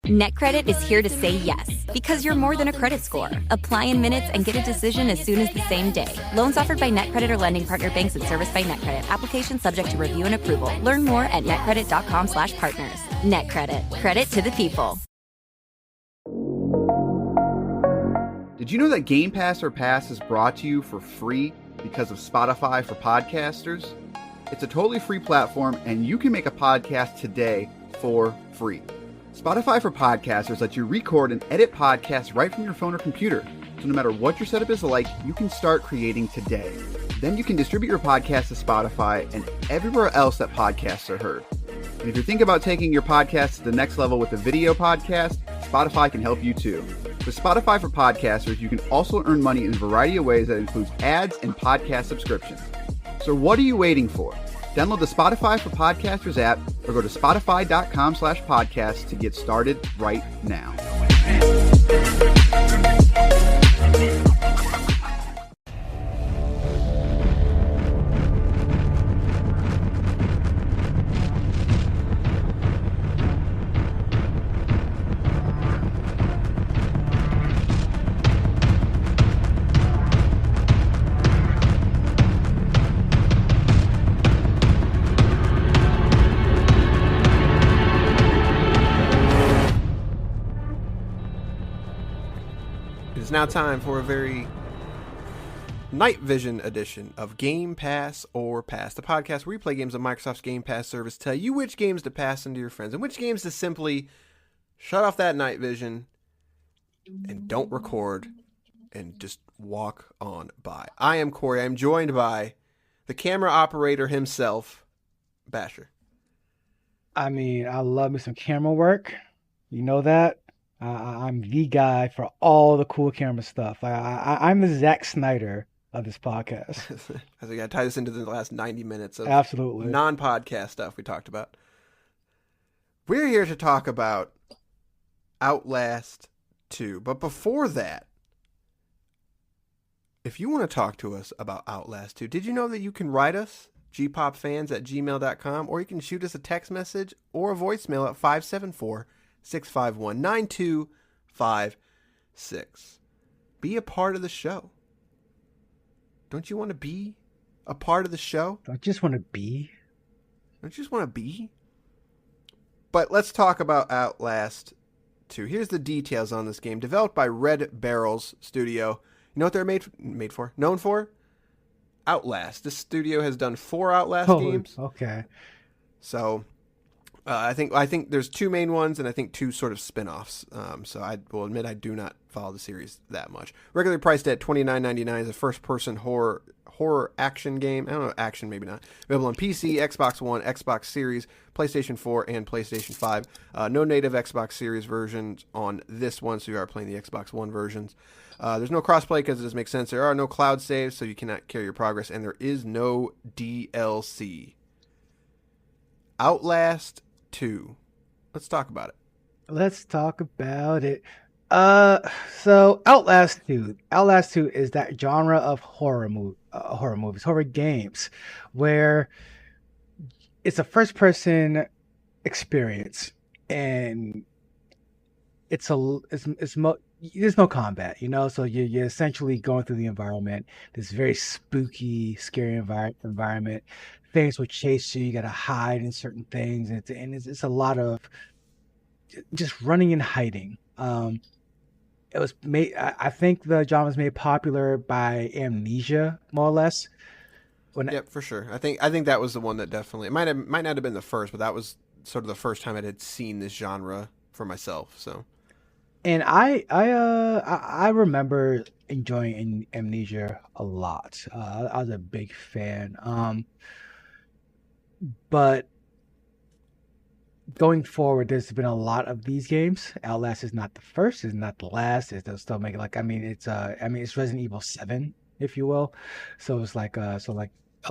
NetCredit is here to say yes, because you're more than a credit score. Apply in minutes and get a decision as soon as the same day. Loans offered by NetCredit or lending partner banks and serviced by NetCredit. Application subject to review and approval. Learn more at netcredit.com/partners. NetCredit. Credit to the people. Did you know that Game Pass or Pass is brought to you for free because of Spotify for podcasters? It's a totally free platform, and you can make a podcast today for free. Spotify for Podcasters lets you record and edit podcasts right from your phone or computer. So no matter what your setup is like, you can start creating today. Then you can distribute your podcast to Spotify and everywhere else that podcasts are heard. And if you're thinking about taking your podcast to the next level with a video podcast, Spotify can help you too. With Spotify for Podcasters, you can also earn money in a variety of ways that includes ads and podcast subscriptions. So what are you waiting for? Download the Spotify for Podcasters app or go to spotify.com/podcast to get started right now. Now time for a very night vision edition of Game Pass or Pass, the podcast where we play games on Microsoft's Game Pass service, tell you which games to pass into your friends and which games to simply shut off that night vision and don't record and just walk on by. I am Corey. I'm joined by the camera operator himself, Basher. I mean, I love me some camera work. You know that. I'm the guy for all the cool camera stuff. I'm the Zack Snyder of this podcast. I think I tie this into the last 90 minutes of absolutely non-podcast stuff we talked about. We're here to talk about Outlast 2. But before that, if you want to talk to us about Outlast 2, did you know that you can write us, gpopfans@gmail.com, or you can shoot us a text message or a voicemail at 574-651-9256. Be a part of the show. Don't you want to be a part of the show? Don't just want to be. Don't you just want to be? But let's talk about Outlast 2. Here's the details on this game. Developed by Red Barrels Studio. You know what they're known for? Outlast. This studio has done 4 Outlast games. Okay. So I think there's 2 main ones and I think 2 sort of spin-offs. So I will admit I do not follow the series that much. Regularly priced at $29.99 as a first-person horror action game. I don't know, action maybe not. Available on PC, Xbox One, Xbox Series, PlayStation 4, and PlayStation 5. No native Xbox Series versions on this one, so you are playing the Xbox One versions. There's no crossplay because it doesn't make sense. There are no cloud saves, so you cannot carry your progress, and there is no DLC. Outlast 2. Let's talk about it. Let's talk about it. So Outlast 2 is that genre of horror movies, horror games, where it's a first-person experience, and there's no combat, so you're essentially going through the environment, this very spooky, scary environment. Things will chase you. You got to hide in certain things, and it's a lot of just running and hiding. It was made. I think the genre was made popular by Amnesia, more or less. Yep, for sure. I think that was the one that definitely. It might not have been the first, but that was sort of the first time I had seen this genre for myself. So. And I remember enjoying Amnesia a lot. I was a big fan. But going forward, there's been a lot of these games. Outlast is not the first, is not the last. They'll still make it it's Resident Evil 7, if you will. So it's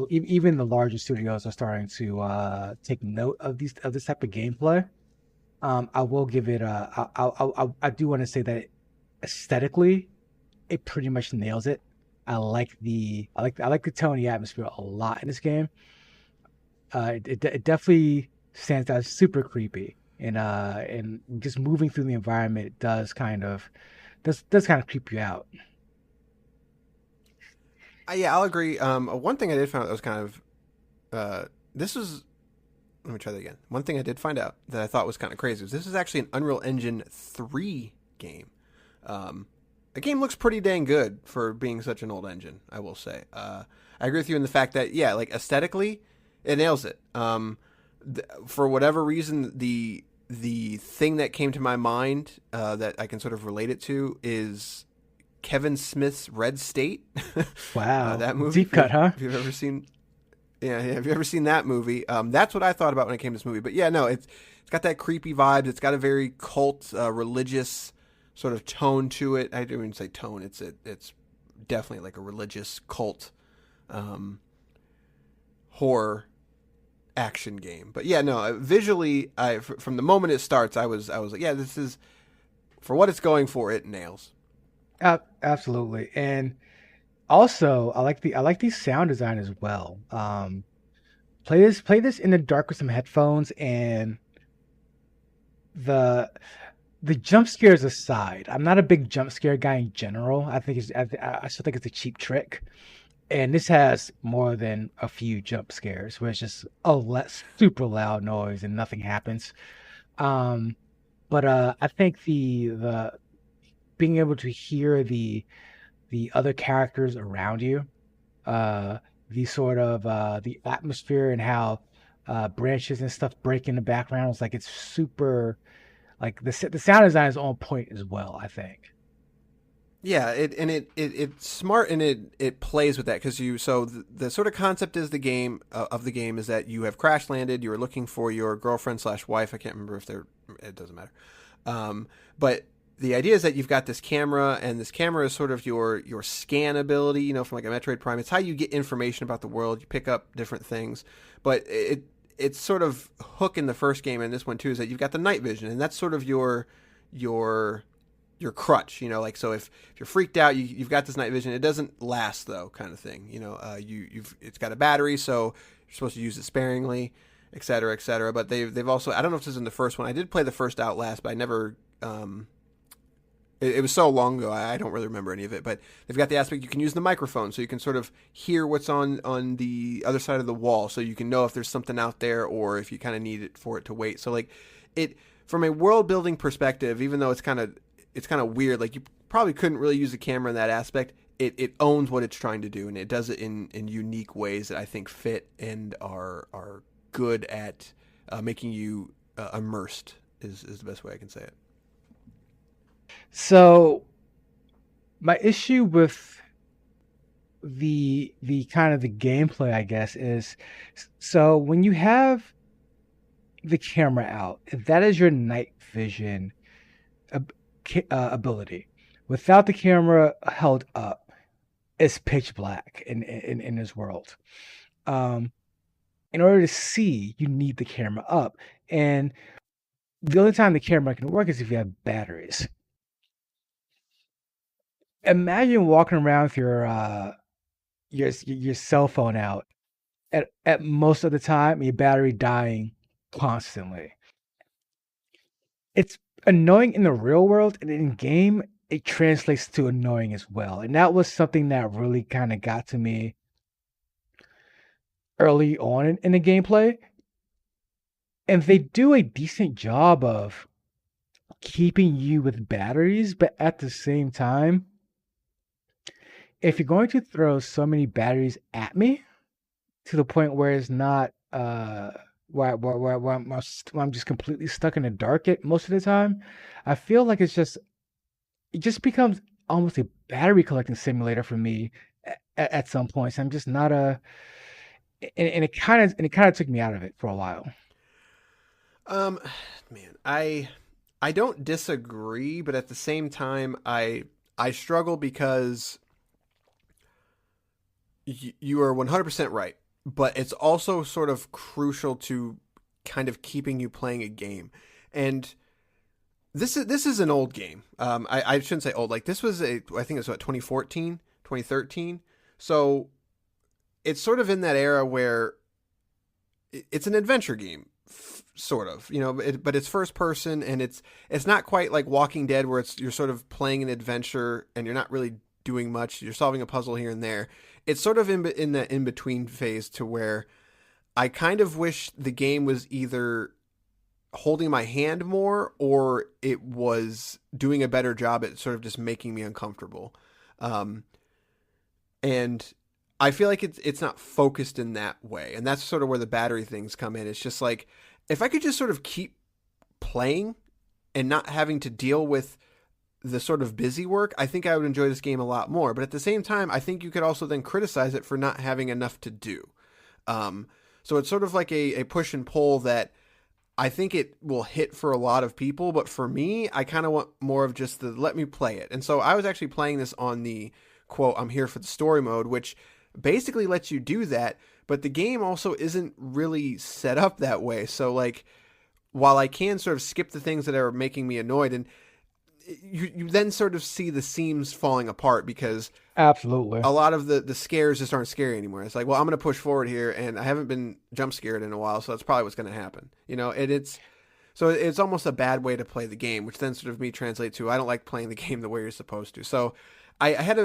even the larger studios are starting to take note of this type of gameplay. I will give it I do want to say that aesthetically, it pretty much nails it. I like the tone and the atmosphere a lot in this game. It definitely stands out as super creepy, and just moving through the environment does kind of creep you out. Yeah, I'll agree. One thing I did find out that was kind of this was. Let me try that again. One thing I did find out that I thought was kind of crazy was this is actually an Unreal Engine 3 game. The game looks pretty dang good for being such an old engine, I will say. I agree with you in the fact that, yeah, like aesthetically, it nails it. For whatever reason, the thing that came to my mind that I can sort of relate it to is Kevin Smith's Red State. Wow, that movie. deep cut, huh? If you've ever seen, have you ever seen that movie? That's what I thought about when it came to this movie. But yeah, no, it's got that creepy vibe. It's got a very cult, religious sort of tone to it. I don't even say tone. It's definitely like a religious cult horror action game. But yeah, no, visually, from the moment it starts, I was like, yeah, this is, for what it's going for, it nails. Absolutely. And also, I like the sound design as well. Play this in the dark with some headphones, and the jump scares aside, I'm not a big jump scare guy in general. I still think it's a cheap trick. And this has more than a few jump scares where it's just a super loud noise and nothing happens. Um, but I think the being able to hear the other characters around you, uh, the sort of the atmosphere and how branches and stuff break in the background is like it's super like the sound design is on point as well, I think. Yeah, it's smart, and it plays with that because the sort of concept is the game of the game is that you have crash landed. You are looking for your girlfriend / wife. I can't remember if they're. It doesn't matter. But the idea is that you've got this camera, and this camera is sort of your scan ability. You know, from like a Metroid Prime. It's how you get information about the world. You pick up different things, but it's sort of hook in the first game, and this one too is that you've got the night vision, and that's sort of your crutch, you know, like, so if you're freaked out, you've got this night vision. It doesn't last though, kind of thing, you know. It's got a battery, so you're supposed to use it sparingly, et cetera, et cetera. But they've also, I don't know if this is in the first one. I did play the first Outlast, but I never. It was so long ago, I don't really remember any of it. But they've got the aspect you can use the microphone, so you can sort of hear what's on the other side of the wall, so you can know if there's something out there or if you kind of need it for it to wait. So like it, from a world building perspective, even though it's kind of weird. Like, you probably couldn't really use a camera in that aspect. It owns what it's trying to do, and it does it in unique ways that I think fit and are good at making you immersed is the best way I can say it. So my issue with the kind of the gameplay, I guess, is so when you have the camera out, if that is your night vision ability. Without the camera held up, it's pitch black in this world. Um, in order to see, you need the camera up, and the only time the camera can work is if you have batteries. Imagine walking around with your cell phone out at most of the time, your battery dying constantly. It's annoying in the real world, and in game it translates to annoying as well. And that was something that really kind of got to me early on in the gameplay. And they do a decent job of keeping you with batteries, but at the same time, if you're going to throw so many batteries at me to the point where it's not where I'm just completely stuck in the dark at most of the time, I feel like it just becomes almost a battery collecting simulator for me at some points. I'm just not and it kind of took me out of it for a while. Man, I don't disagree, but at the same time, I struggle because you are 100% right, but it's also sort of crucial to kind of keeping you playing a game. And this is an old game. I shouldn't say old. Like, this was I think it was 2014, 2013. So it's sort of in that era where it's an adventure game. sort of, but it's first person, and it's not quite like Walking Dead where you're sort of playing an adventure and you're not really doing much. You're solving a puzzle here and there. It's sort of in the in between phase to where I kind of wish the game was either holding my hand more or it was doing a better job at sort of just making me uncomfortable. And I feel like it's not focused in that way. And that's sort of where the battery things come in. It's just like, if I could just sort of keep playing and not having to deal with the sort of busy work, I think I would enjoy this game a lot more. But at the same time, I think you could also then criticize it for not having enough to do. So it's sort of like a push and pull that I think it will hit for a lot of people. But for me, I kind of want more of just the let me play it. And so I was actually playing this on the quote, I'm here for the story mode, which basically lets you do that. But the game also isn't really set up that way. So like, while I can sort of skip the things that are making me annoyed, and you then sort of see the seams falling apart because Absolutely. a lot of the scares just aren't scary anymore. It's like, well, I'm going to push forward here, and I haven't been jump scared in a while, so that's probably what's going to happen. So it's almost a bad way to play the game, which then sort of me translate to I don't like playing the game the way you're supposed to. So I had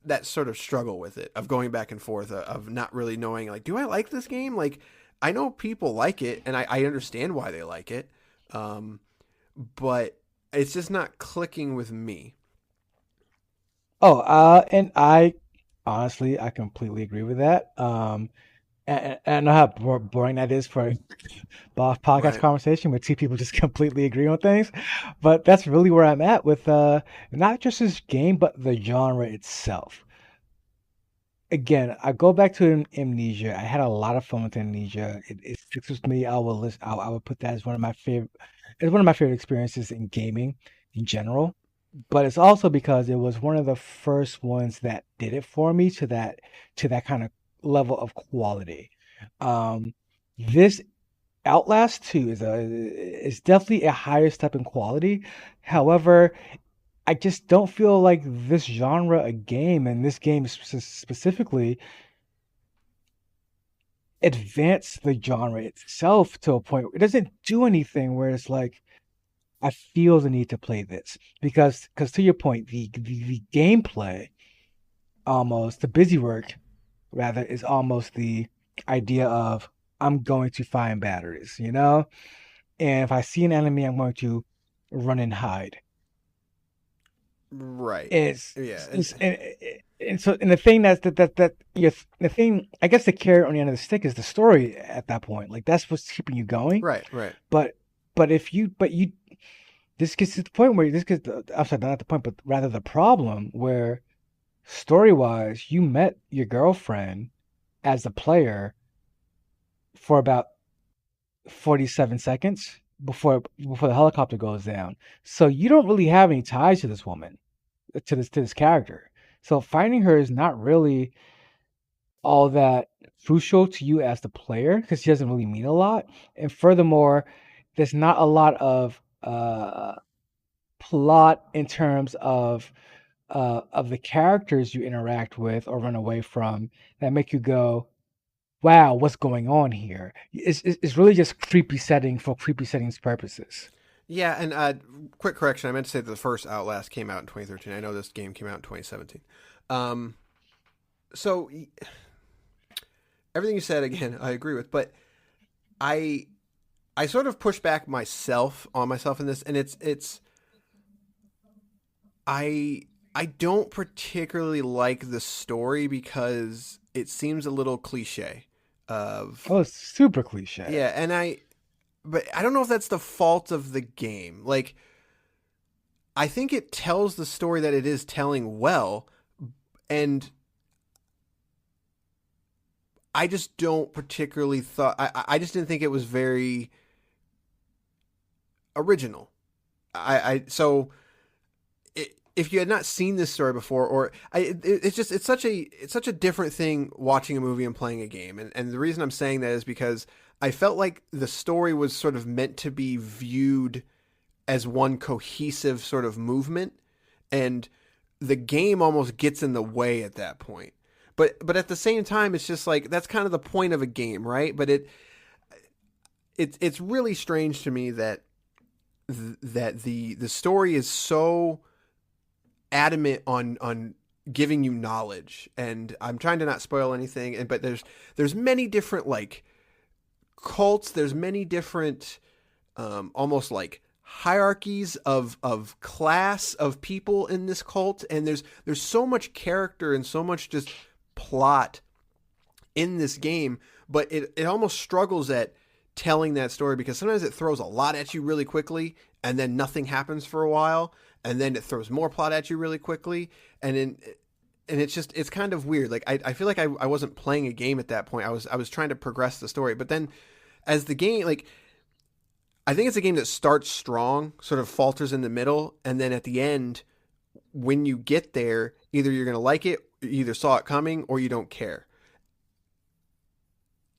that sort of struggle with it, of going back and forth, of not really knowing, like, do I like this game? Like, I know people like it, and I understand why they like it, but it's just not clicking with me. Oh, and I honestly, I completely agree with that. And I know how boring that is for a podcast Right. conversation where two people just completely agree on things, but that's really where I'm at with not just this game, but the genre itself. Again, I go back to Amnesia. I had a lot of fun with Amnesia. It sticks with me. I would put that as one of my favorite. It's one of my favorite experiences in gaming in general. But it's also because it was one of the first ones that did it for me to that kind of level of quality. This Outlast 2 is definitely a higher step in quality. However, I just don't feel like this genre of game and this game specifically advanced the genre itself to a point where it doesn't do anything where it's like I feel the need to play this because to your point, the gameplay almost the busy work rather is almost the idea of I'm going to find batteries, and if I see an enemy, I'm going to run and hide. Right. It's, Yeah. and the thing the thing I guess the carrot on the end of the stick is the story at that point. Like that's what's keeping you going. Right. But this gets to the point where I'm sorry, not the point, but rather the problem where story-wise, you met your girlfriend as a player for about 47 seconds before the helicopter goes down. So you don't really have any ties to this woman, to this character. So finding her is not really all that crucial to you as the player because she doesn't really mean a lot. And furthermore, there's not a lot of plot in terms of the characters you interact with or run away from that make you go, wow, what's going on here? It's really just creepy setting for creepy settings purposes. Yeah, and quick correction, I meant to say that the first Outlast came out in 2013. I know this game came out in 2017. So everything you said, again, I agree with, but I sort of push back on myself in this, and it's I don't particularly like the story because it seems a little cliche. It's super cliche. Yeah, but I don't know if that's the fault of the game. Like, I think it tells the story that it is telling well, and I just don't particularly I just didn't think it was very original. So if you had not seen this story before, it's such a different thing watching a movie and playing a game. And the reason I'm saying that is because I felt like the story was sort of meant to be viewed as one cohesive sort of movement, and the game almost gets in the way at that point. But at the same time, it's just like, that's kind of the point of a game, right? But it's really strange to me that the story is so adamant on giving you knowledge, and I'm trying to not spoil anything, but there's many different like cults, there's many different almost like hierarchies of class of people in this cult, and there's so much character and so much just plot in this game, but it almost struggles at telling that story, because sometimes it throws a lot at you really quickly and then nothing happens for a while, and then it throws more plot at you really quickly, and it's kind of weird. Like I feel like I wasn't playing a game at that point. I was trying to progress the story, but then as the game, like, I think it's a game that starts strong, sort of falters in the middle, and then at the end, when you get there, either you're going to like it, you either saw it coming, or you don't care.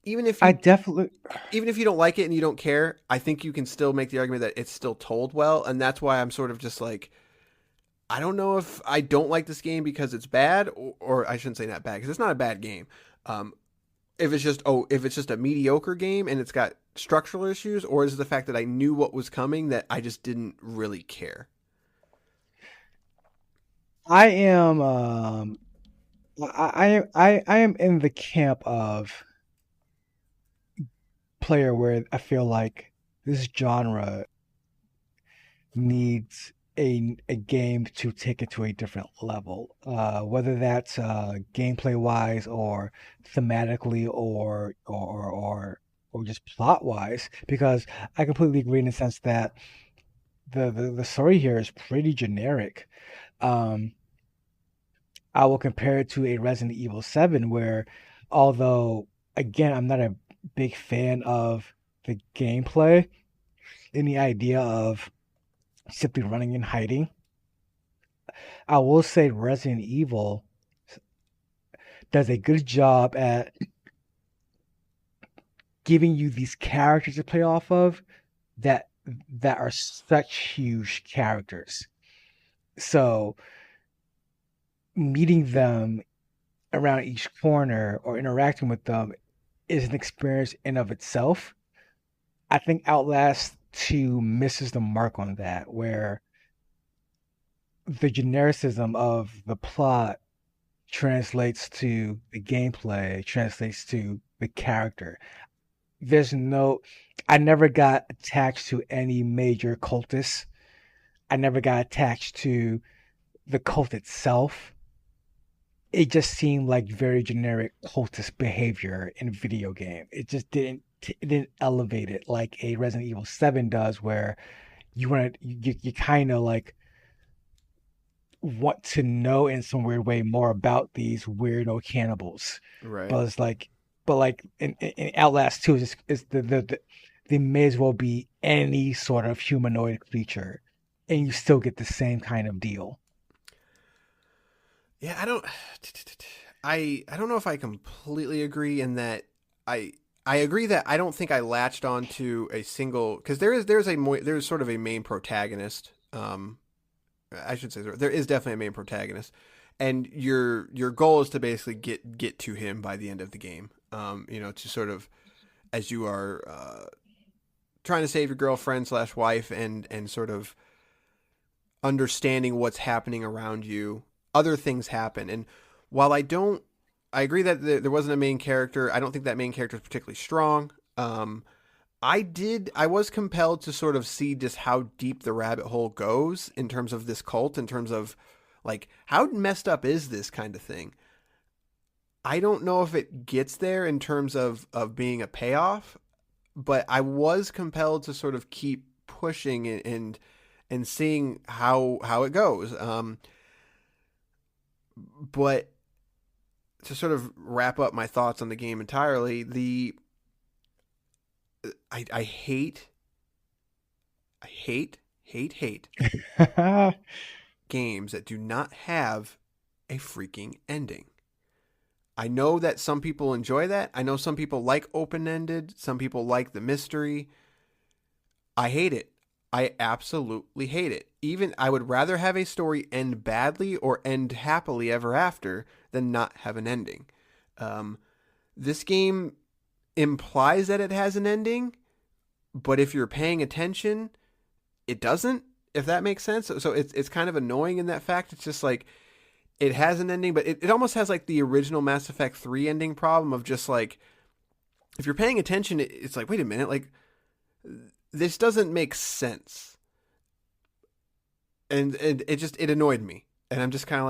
Even if you don't like it and you don't care, I think you can still make the argument that it's still told well, and that's why I'm sort of just like, I don't know if I don't like this game because it's bad, or I shouldn't say not bad, because it's not a bad game. If it's just a mediocre game and it's got structural issues, or is it the fact that I knew what was coming that I just didn't really care? I am I am in the camp of player where I feel like this genre needs a game to take it to a different level, whether that's gameplay wise or thematically or just plot wise. Because I completely agree in the sense that the story here is pretty generic. Um, I will compare it to a Resident Evil 7, where although again I'm not a big fan of the gameplay and the idea of simply running and hiding, I will say Resident Evil does a good job at giving you these characters to play off of that that are such huge characters. So meeting them around each corner or interacting with them is an experience in of itself. I think Outlast 2 misses the mark on that, where the genericism of the plot translates to the gameplay, translates to the character. There's no, I never got attached to any major cultists. I never got attached to the cult itself. It just seemed like very generic cultist behavior in a video game. It just didn't elevate it like a Resident Evil 7 does, where you kind of like want to know in some weird way more about these weirdo cannibals. Right. But it's like, in Outlast 2 is they may as well be any sort of humanoid creature, and you still get the same kind of deal. Yeah, I don't know if I completely agree in that. I agree that I don't think I latched on to a single, because there's sort of a main protagonist. I should say there is definitely a main protagonist, and your goal is to basically get to him by the end of the game. To sort of, as you are trying to save your girlfriend / wife, and sort of understanding what's happening around you, other things happen. And while I agree that there wasn't a main character, I don't think that main character is particularly strong. I was compelled to sort of see just how deep the rabbit hole goes in terms of this cult, in terms of like, how messed up is this kind of thing? I don't know if it gets there in terms of being a payoff, but I was compelled to sort of keep pushing and seeing how it goes. But to sort of wrap up my thoughts on the game entirely, I hate games that do not have a freaking ending. I know that some people enjoy that. I know some people like open-ended. Some people like the mystery. I hate it. I absolutely hate it. Even I would rather have a story end badly or end happily ever after than not have an ending. This game implies that it has an ending, but if you're paying attention, it doesn't, if that makes sense. So it's kind of annoying in that fact. It's just like, it has an ending, but it almost has like the original Mass Effect 3 ending problem of just like, if you're paying attention, it's like, wait a minute, like, this doesn't make sense. And it annoyed me. And I'm just kind of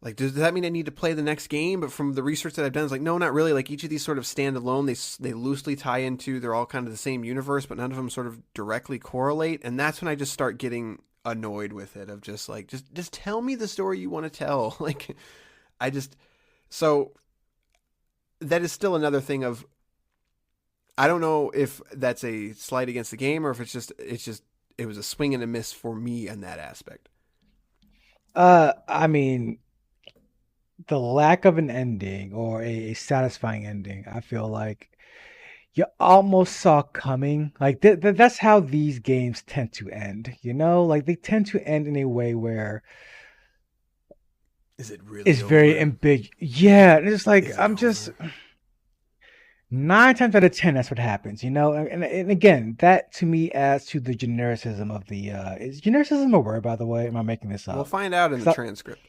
like, does that mean I need to play the next game? But from the research that I've done, it's like, no, not really. Like, each of these sort of stand alone, they loosely tie into, they're all kind of the same universe, but none of them sort of directly correlate. And that's when I just start getting annoyed with it, of just like, just tell me the story you want to tell. Like, so that is still another thing of, I don't know if that's a slight against the game or if it's just it was a swing and a miss for me in that aspect. I mean, the lack of an ending or a satisfying ending, I feel like you almost saw coming. Like that's how these games tend to end, you know? Like they tend to end in a way where is it really it's very ambiguous. Yeah, and it's like I'm just 9 times out of 10 that's what happens, you know? And again, that to me adds to the genericism of the is genericism a word, by the way? Am I making this up? We'll find out in the transcript.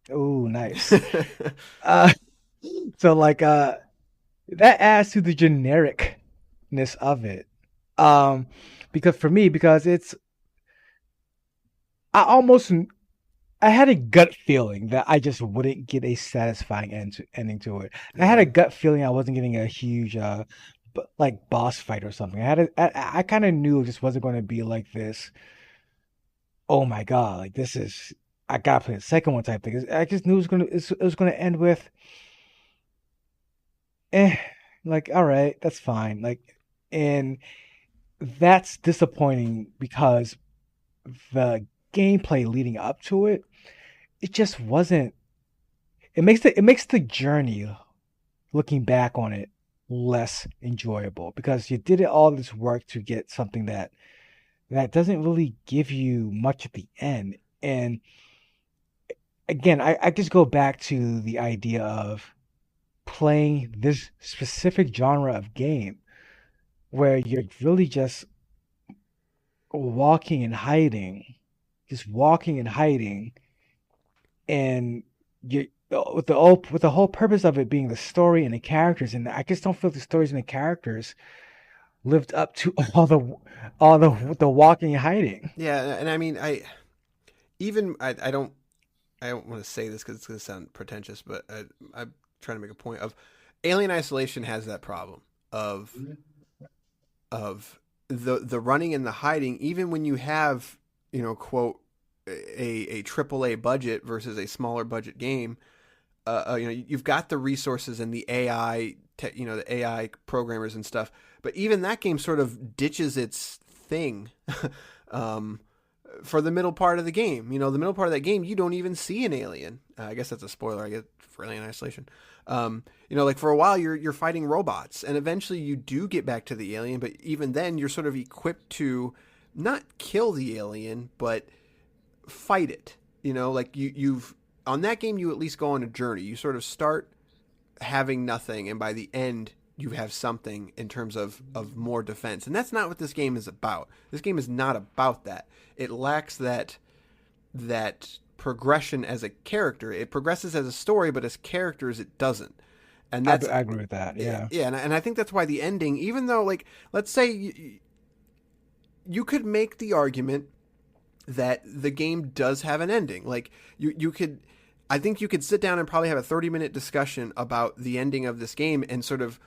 Oh, nice. So like that adds to the genericness of it. Because it's I had a gut feeling that I just wouldn't get a satisfying ending to it. Yeah. I had a gut feeling I wasn't getting a huge like boss fight or something. I kind of knew it just wasn't going to be like this. Oh my god, like this is, I gotta play the second one type thing. I just knew it was gonna end with, like, all right, that's fine. Like, and that's disappointing because the gameplay leading up to it, it just wasn't. It makes the journey, looking back on it, less enjoyable because you did all this work to get something that doesn't really give you much at the end. And again, I just go back to the idea of playing this specific genre of game where you're really just walking and hiding, and you with the whole purpose of it being the story and the characters, and I just don't feel the stories and the characters lived up to all the walking and hiding. Yeah, and I mean, I don't want to say this because it's going to sound pretentious, but I'm trying to make a point of Alien Isolation has that problem of the running and the hiding, even when you have, quote, a AAA budget versus a smaller budget game. You've got the resources and the AI, the AI programmers and stuff, but even that game sort of ditches its thing for the middle part of the game. The middle part of that game, you don't even see an alien. I guess that's a spoiler, I guess, for Alien Isolation. Like for a while you're fighting robots, and eventually you do get back to the alien, but even then you're sort of equipped to not kill the alien, but fight it. Like you've on that game, you at least go on a journey. You sort of start having nothing, and by the end you have something in terms of more defense. And that's not what this game is about. This game is not about that. It lacks that progression as a character. It progresses as a story, but as characters it doesn't. And that's, I agree with that. Yeah. Yeah, and I think that's why the ending, even though, like, let's say you could make the argument that the game does have an ending. Like, I think you could sit down and probably have a 30-minute discussion about the ending of this game and sort of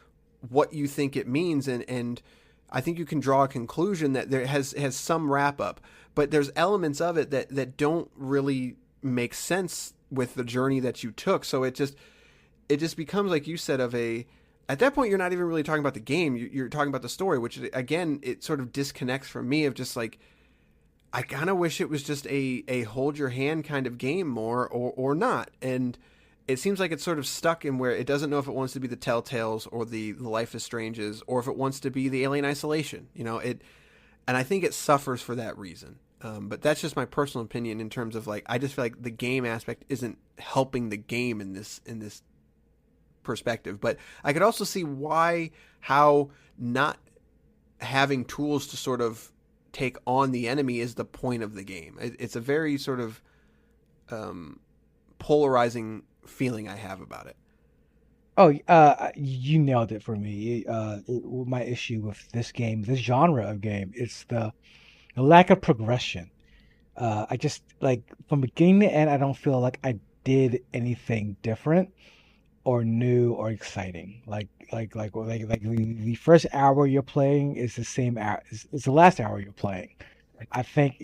what you think it means, and I think you can draw a conclusion that there has some wrap up, but there's elements of it that don't really make sense with the journey that you took. So it just becomes, like you said, at that point you're not even really talking about the game, you're talking about the story, which again, it sort of disconnects from me of just like, I kind of wish it was just a hold your hand kind of game more, or not. And it seems like it's sort of stuck in where it doesn't know if it wants to be the Telltales or the Life is Strange's, or if it wants to be the Alien Isolation. And I think it suffers for that reason. But that's just my personal opinion in terms of, like, I just feel like the game aspect isn't helping the game in this perspective. But I could also see how not having tools to sort of take on the enemy is the point of the game. It's a very sort of polarizing feeling I have about it. Oh, you nailed it for me. My issue with this game, this genre of game, it's the lack of progression. I just like from beginning to end, I don't feel like I did anything different or new or exciting. Like the first hour you're playing is the same hour. It's the last hour you're playing. I think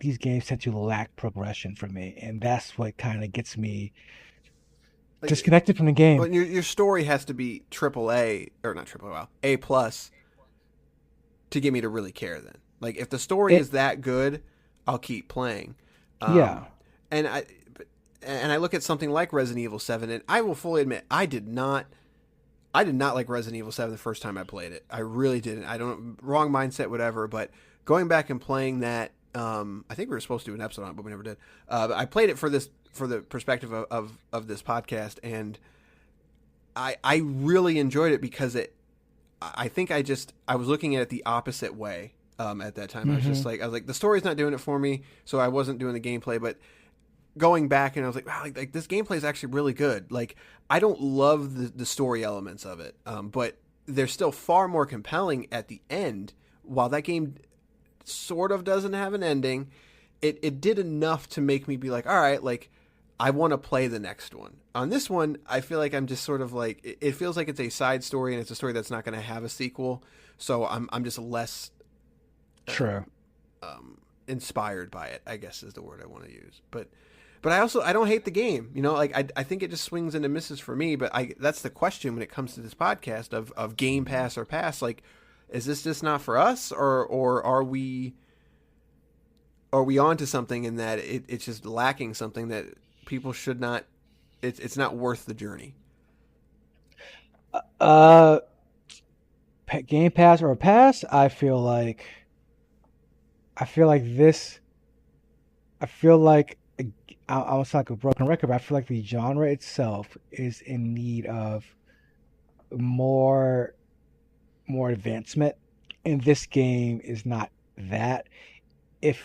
these games tend to lack progression for me, and that's what kind of gets me Like, disconnected from the game. but your story has to be triple A or not triple A plus to get me to really care. Then, like if the story is that good, I'll keep playing. Yeah. And I look at something like Resident Evil 7, and I will fully admit I did not like Resident Evil 7 the first time I played it. I really didn't. I don't wrong mindset, whatever. But going back and playing that, I think we were supposed to do an episode on it, but we never did. But I played it for the perspective of this podcast, and I really enjoyed it because I think I was looking at it the opposite way. At that time, I was like, the story's not doing it for me, so I wasn't doing the gameplay. But going back, and I was like, wow, like this gameplay is actually really good. Like I don't love the story elements of it, but they're still far more compelling at the end. While that game sort of doesn't have an ending, it did enough to make me be like, all right, like I want to play the next one. On this one, I feel like I'm just sort of like it feels like it's a side story, and it's a story that's not going to have a sequel. So I'm just less. True. Inspired by it, I guess is the word I want to use. But I don't hate the game. You know, like I think it just swings into misses for me. But that's the question when it comes to this podcast of Game Pass or Pass. Like, is this just not for us, or are we onto something in that it's just lacking something that people should not? It's not worth the journey. Game Pass or Pass, I feel like this. I feel like I was like a broken record, but I feel like the genre itself is in need of more advancement, and this game is not that. If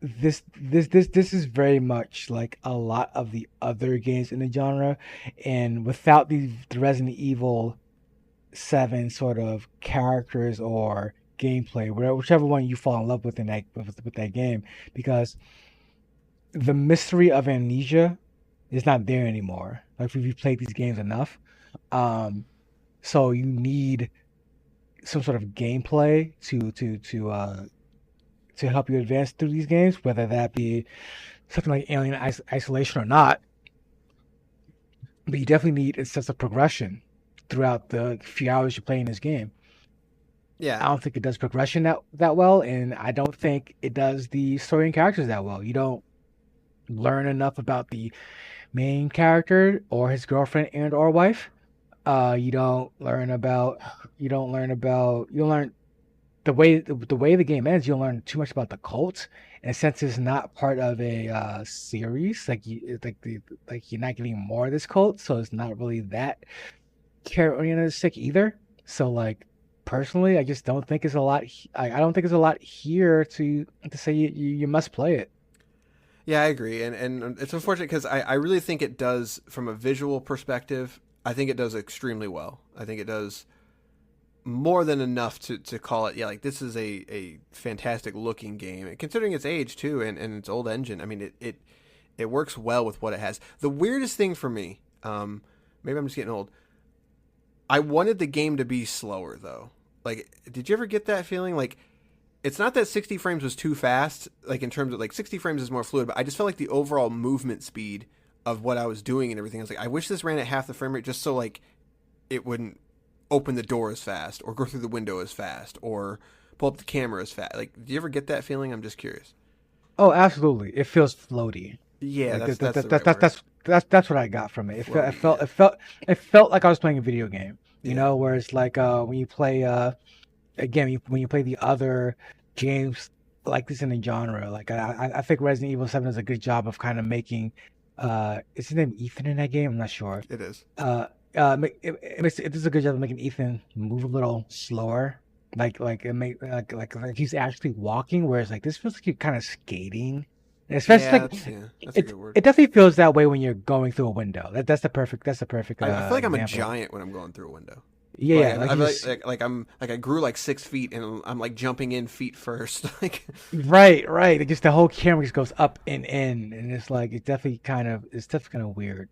this is very much like a lot of the other games in the genre, and without the Resident Evil 7 sort of characters or gameplay, whichever one you fall in love with in with that game, because the mystery of amnesia is not there anymore. Like if you've played these games enough, so you need some sort of gameplay to help you advance through these games, whether that be something like Alien Isolation or not. But you definitely need a sense of progression throughout the few hours you play in this game. Yeah, I don't think it does progression that well, and I don't think it does the story and characters that well. You don't learn enough about the main character or his girlfriend and or wife. You don't learn the way the game ends. You don't learn too much about the cult, and since it's not part of a series, like you're not getting more of this cult, so it's not really that character-oriented either. So like personally, I just don't think it's a lot. I don't think it's a lot here to say you must play it. Yeah, I agree, and it's unfortunate because I really think it does from a visual perspective. I think it does extremely well. I think it does more than enough to call it. Yeah, like this is a fantastic looking game, and considering its age too, and its old engine. I mean, it works well with what it has. The weirdest thing for me, maybe I'm just getting old. I wanted the game to be slower though. Like, did you ever get that feeling? Like, it's not that 60 frames was too fast, like in terms of like 60 frames is more fluid, but I just felt like the overall movement speed of what I was doing and everything. I was like, I wish this ran at half the frame rate just so like it wouldn't open the door as fast or go through the window as fast or pull up the camera as fast. Like, do you ever get that feeling? I'm just curious. Oh, absolutely. It feels floaty. Yeah, Like, that's what I got from it. Floaty, It felt like I was playing a video game. You know, whereas like when you play when you play the other games like this in the genre, like I think Resident Evil 7 does a good job of kind of making is his name Ethan in that game? I'm not sure. It is. it does a good job of making Ethan move a little slower. Like it make like he's actually walking, whereas like this feels like you're kind of skating. And especially like That's a good word. it definitely feels that way when you're going through a window. That's the perfect I feel like I'm a example. giant when I'm going through a window. Yeah, Like, like I grew like 6 feet and I'm like jumping in feet first. Like, right. It just the whole camera just goes up and in, and it's like it's definitely kind of weird.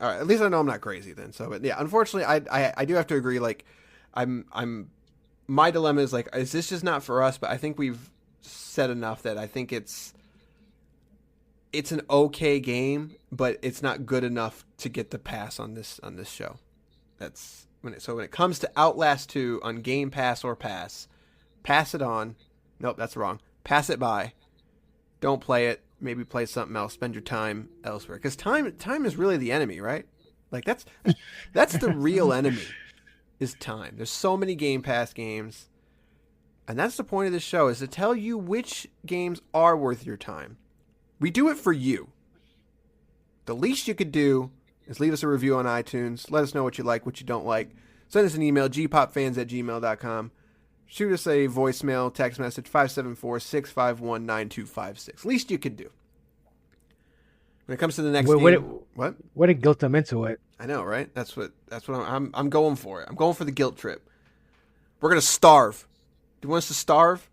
all right, at least I know I'm not crazy then. So, but yeah, unfortunately, I do have to agree. Like, I'm my dilemma is like, is this just not for us? But I think we've said enough that I think it's an okay game, but it's not good enough to get the pass on this show. That's when it comes to Outlast 2 on Game Pass or pass it on. Nope, that's wrong. Pass it by. Don't play it. Maybe play something else. Spend your time elsewhere. Because time is really the enemy, right? Like that's the real enemy is time. There's so many Game Pass games. And that's the point of this show, is to tell you which games are worth your time. We do it for you. The least you could do is leave us a review on iTunes. Let us know what you like, what you don't like. Send us an email, gpopfans@gmail.com. Shoot us a voicemail, text message, 574-651-9256. Least you could do. When it comes to the next game, what? What did guilt them into it? I know, right? That's what I'm going for it. I'm going for the guilt trip. We're going to starve. Do you want us to starve?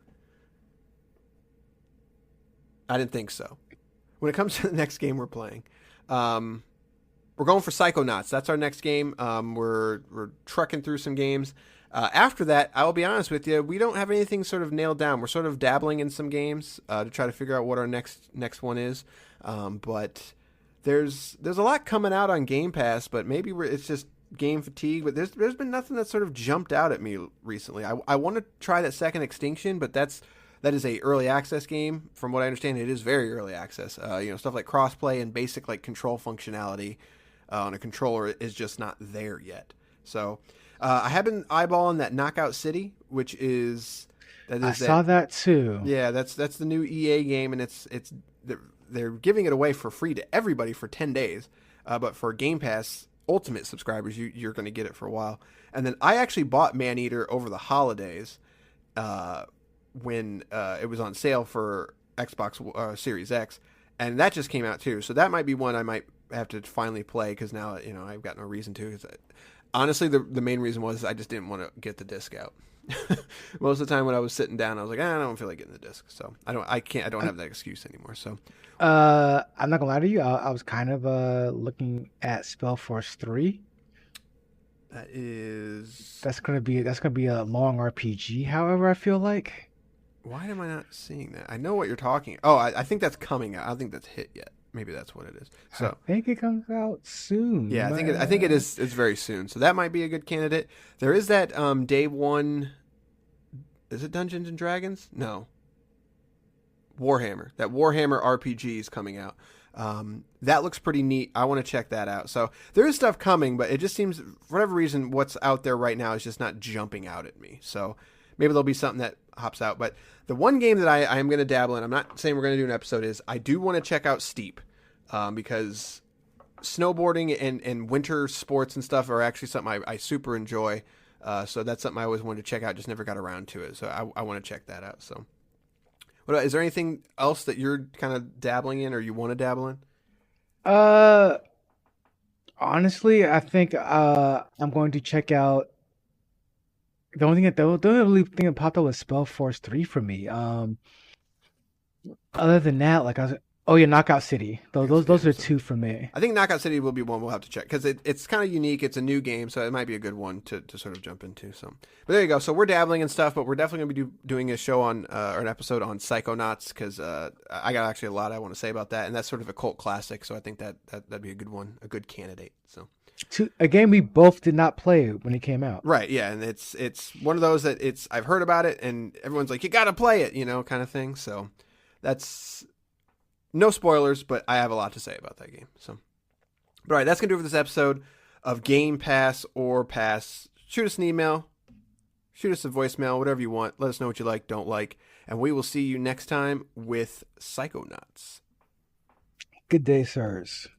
I didn't think so. When it comes to the next game we're playing, we're going for Psychonauts. That's our next game. We're trucking through some games. After that, I will be honest with you, we don't have anything sort of nailed down. We're sort of dabbling in some games to try to figure out what our next one is. But there's a lot coming out on Game Pass, but maybe it's just game fatigue. But there's been nothing that sort of jumped out at me recently. I want to try that Second Extinction, but that is a early access game. From what I understand, it is very early access. Stuff like crossplay and basic like control functionality on a controller is just not there yet. So I have been eyeballing that Knockout City, which is saw that too. Yeah, that's the new EA game, and they're giving it away for free to everybody for 10 days. But for Game Pass Ultimate subscribers, you're going to get it for a while. And then I actually bought Maneater over the holidays when it was on sale for Xbox Series X, and that just came out too. So that might be one I might have to finally play, because now I've got no reason to. Honestly, the main reason was I just didn't want to get the disc out. Most of the time when I was sitting down, I was like, I don't feel like getting the disc, so I don't have that excuse anymore. So I'm not gonna lie to you, I was kind of looking at Spellforce 3. That's gonna be a long RPG. However, I feel like, why am I not seeing that? I know what you're talking. Oh, I think that's coming out. I don't think that's hit yet. Maybe that's what it is. So I think it comes out soon. Yeah, I think it is. It's very soon. So that might be a good candidate. There is that day one. Is it Dungeons and Dragons? No. Warhammer. That Warhammer RPG is coming out. That looks pretty neat. I want to check that out. So there is stuff coming, but it just seems, for whatever reason, what's out there right now is just not jumping out at me. So maybe there'll be something that hops out. But the one game that I am going to dabble in, I'm not saying we're going to do an episode, is I do want to check out Steep, because snowboarding and winter sports and stuff are actually something I super enjoy. So that's something I always wanted to check out, just never got around to it. So I want to check that out. So is there anything else that you're kind of dabbling in or you want to dabble in? Honestly, I think I'm going to check out. The only thing that popped up was Spellforce 3 for me. Other than that, Knockout City. Those are two for me. I think Knockout City will be one we'll have to check, because it's kind of unique. It's a new game, so it might be a good one to sort of jump into. So, but there you go. So we're dabbling in stuff, but we're definitely going to be doing a show on or an episode on Psychonauts, because I got actually a lot I want to say about that, and that's sort of a cult classic. So I think that'd be a good one, a good candidate. So. A game we both did not play when it came out. Right, yeah, and it's one of those that I've heard about it, and everyone's like, you got to play it, kind of thing. So that's no spoilers, but I have a lot to say about that game. So, but all right, that's going to do it for this episode of Game Pass or Pass. Shoot us an email, shoot us a voicemail, whatever you want. Let us know what you like, don't like, and we will see you next time with Psychonauts. Good day, sirs.